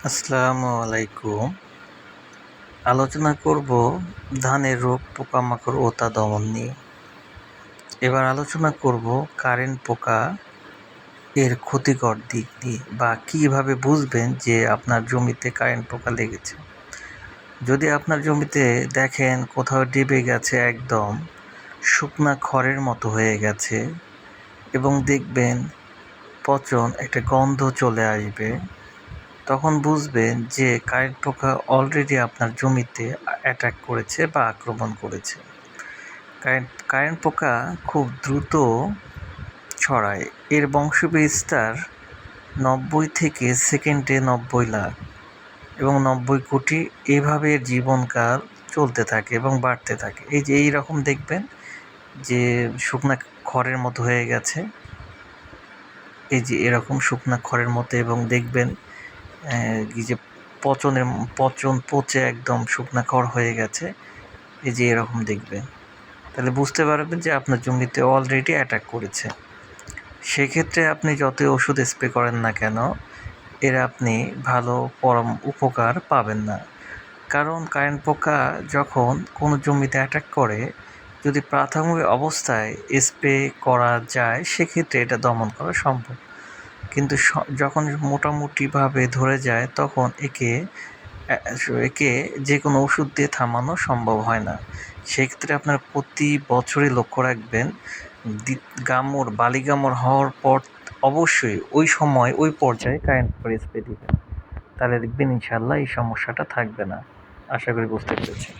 আসসালামু আলাইকুম। আলোচনা করব ধানের রোগ পোকামাকড় ও তা দমন নিয়ে। এবার আলোচনা করব কারেন্ট পোকা এর ক্ষতিকর দিক নিয়ে বা কীভাবে বুঝবেন যে আপনার জমিতে কারেন্ট পোকা লেগেছে। যদি আপনার জমিতে দেখেন কোথাও ডেবে গেছে, একদম শুকনা খড়ের মতো হয়ে গেছে এবং দেখবেন পচন একটা গন্ধ চলে আসবে, তখন বুঝবেন যে কারেন্ট পোকা অলরেডি আপনার জমিতে অ্যাটাক করেছে বা আক্রমণ করেছে। কারেন্ট পোকা খুব দ্রুত ছড়ায়। এর বংশবিস্তার 90 থেকে সেকেন্ডে 90 লাখ এবং 90 কোটি, এভাবে এর জীবনকাল চলতে থাকে এবং বাড়তে থাকে। এই যে এইরকম দেখবেন যে শুকনা খড়ের মতো হয়ে গেছে, এই যে এরকম শুকনা খড়ের মতো, এবং দেখবেন এই যে পচে একদম শুকনা খড় হয়ে গেছে, এই যে এরকম দেখবেন, তাহলে বুঝতে পারবেন যে আপনার জমিতে অলরেডি অ্যাটাক করেছে। সেক্ষেত্রে আপনি যতই ওষুধ স্প্রে করেন না কেন, এর আপনি ভালো উপকার পাবেন না। কারণ কারেন্ট পোকা যখন কোনো জমিতে অ্যাটাক করে, যদি প্রাথমিক অবস্থায় স্প্রে করা যায় সেক্ষেত্রে এটা দমন করা সম্ভব। কিন্তু যখন মোটামুটিভাবে ধরে যায় তখন একে যে কোনো ওষুধ দিয়ে থামানো সম্ভব হয় না। সেক্ষেত্রে আপনার প্রতি বছরই লক্ষ্য রাখবেন, বালি গামড় হওয়ার পর অবশ্যই ওই সময় ওই পর্যায়ে কারেন্ট পোকার স্প্রে দিবেন। তাহলে দেখবেন ইনশাল্লাহ এই সমস্যাটা থাকবে না। আশা করি বুঝতে পেরেছেন।